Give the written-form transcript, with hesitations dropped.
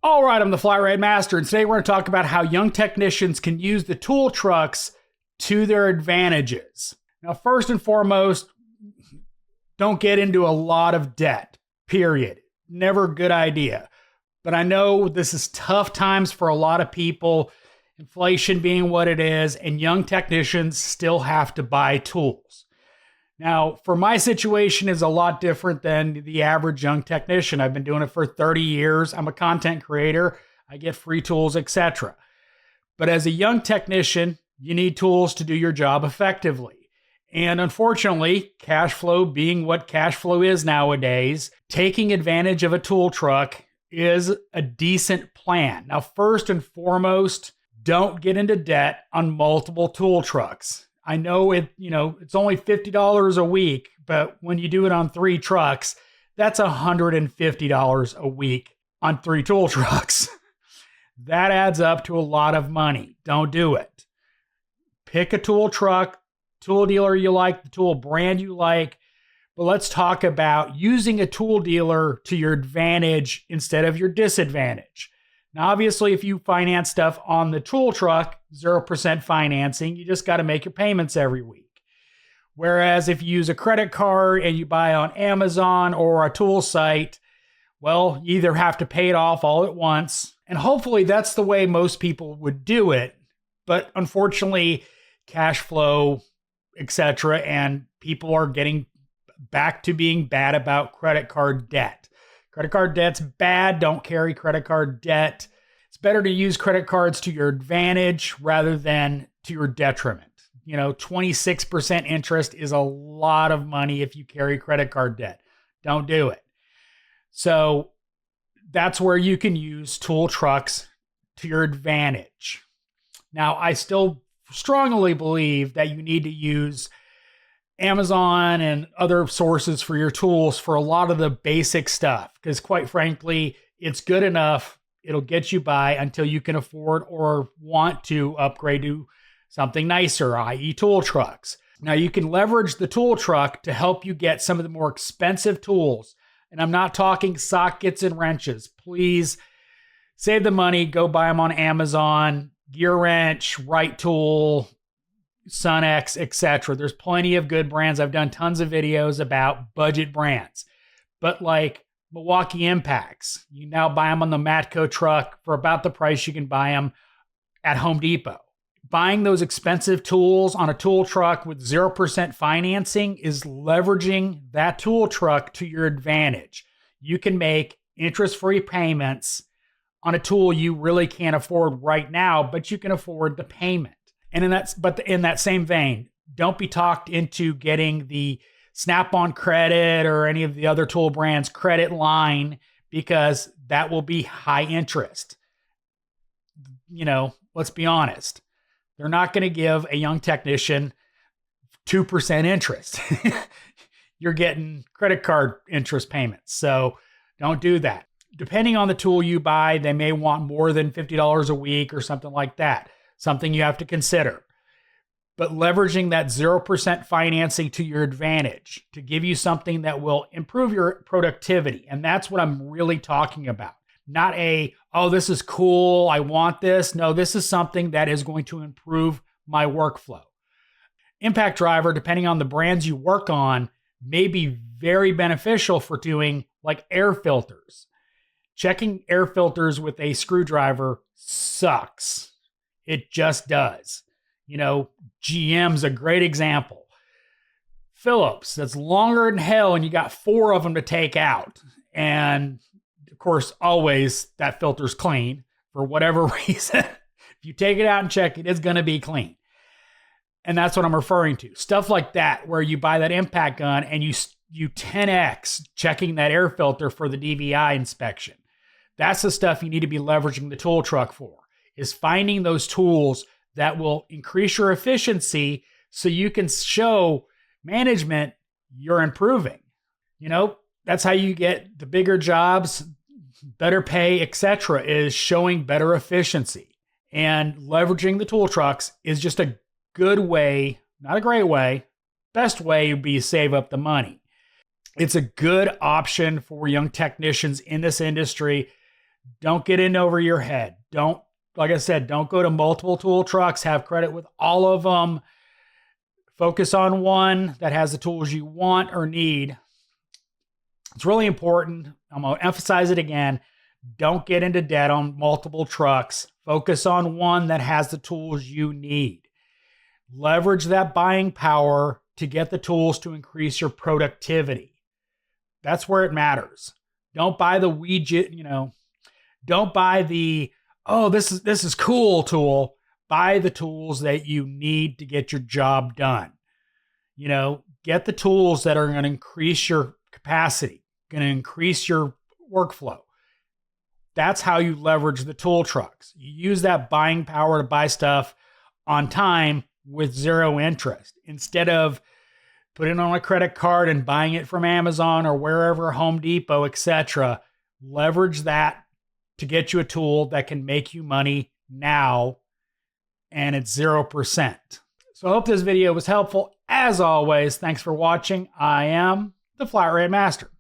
All right, I'm the flatratemaster, and today we're going to talk about how young technicians can use the tool trucks to their advantages. Now, first and foremost, don't get into a lot of debt, period. Never a good idea. But I know this is tough times for a lot of people, inflation being what it is, and young technicians still have to buy tools. Now, for my situation is a lot different than the average young technician. I've been doing it for 30 years. I'm a content creator. I get free tools, etc. But as a young technician, you need tools to do your job effectively. And unfortunately, cash flow being what cash flow is nowadays, taking advantage of a tool truck is a decent plan. Now, first and foremost, don't get into debt on multiple tool trucks. I know it's only $50 a week, but when you do it on 3 trucks, that's $150 a week on 3 tool trucks. That adds up to a lot of money. Don't do it. Pick a tool truck, tool dealer you like, the tool brand you like, but let's talk about using a tool dealer to your advantage instead of your disadvantage. Now, obviously, if you finance stuff on the tool truck, 0% financing, you just got to make your payments every week. Whereas if you use a credit card and you buy on Amazon or a tool site, well, you either have to pay it off all at once, and hopefully that's the way most people would do it. But unfortunately, cash flow, etc., and people are getting back to being bad about credit card debt. Credit card debt's bad. Don't carry credit card debt. It's better to use credit cards to your advantage rather than to your detriment. 26% interest is a lot of money if you carry credit card debt. Don't do it. So that's where you can use tool trucks to your advantage. Now, I still strongly believe that you need to use Amazon and other sources for your tools for a lot of the basic stuff, because quite frankly, it's good enough. It'll get you by until you can afford or want to upgrade to something nicer, i.e. tool trucks. Now, you can leverage the tool truck to help you get some of the more expensive tools. And I'm not talking sockets and wrenches. Please save the money, go buy them on Amazon, Gear Wrench, Right Tool, SunX, etc. There's plenty of good brands. I've done tons of videos about budget brands. But like Milwaukee Impacts, you now buy them on the Matco truck for about the price you can buy them at Home Depot. Buying those expensive tools on a tool truck with 0% financing is leveraging that tool truck to your advantage. You can make interest-free payments on a tool you really can't afford right now, but you can afford the payment. And in that same vein, don't be talked into getting the Snap-on credit or any of the other tool brands credit line, because that will be high interest. Let's be honest. They're not going to give a young technician 2% interest. You're getting credit card interest payments. So don't do that. Depending on the tool you buy, they may want more than $50 a week or something like that. Something you have to consider. But leveraging that 0% financing to your advantage to give you something that will improve your productivity. And that's what I'm really talking about. Not this is cool, I want this. No, this is something that is going to improve my workflow. Impact driver, depending on the brands you work on, may be very beneficial for doing like air filters. Checking air filters with a screwdriver sucks. It just does. GM's a great example. Phillips, that's longer than hell, and you got 4 of them to take out. And of course, always that filter's clean for whatever reason. If you take it out and check it, it's going to be clean. And that's what I'm referring to. Stuff like that, where you buy that impact gun and you 10x checking that air filter for the DVI inspection. That's the stuff you need to be leveraging the tool truck for, is finding those tools that will increase your efficiency so you can show management you're improving. That's how you get the bigger jobs, better pay, etc., is showing better efficiency. And leveraging the tool trucks is just a good way, not a great way, best way would be to save up the money. It's a good option for young technicians in this industry Don't get in over your head. Don't, like I said, don't go to multiple tool trucks. Have credit with all of them. Focus on one that has the tools you want or need. It's really important. I'm going to emphasize it again. Don't get into debt on multiple trucks. Focus on one that has the tools you need. Leverage that buying power to get the tools to increase your productivity. That's where it matters. Don't buy the widget, don't buy the, oh, this is cool tool. Buy the tools that you need to get your job done. Get the tools that are going to increase your capacity, going to increase your workflow. That's how you leverage the tool trucks. You use that buying power to buy stuff on time with zero interest instead of putting it on a credit card and buying it from Amazon or wherever, Home Depot, etc. Leverage that to get you a tool that can make you money now, and it's 0%. So I hope this video was helpful. As always, thanks for watching. I am the Flat Rate Master.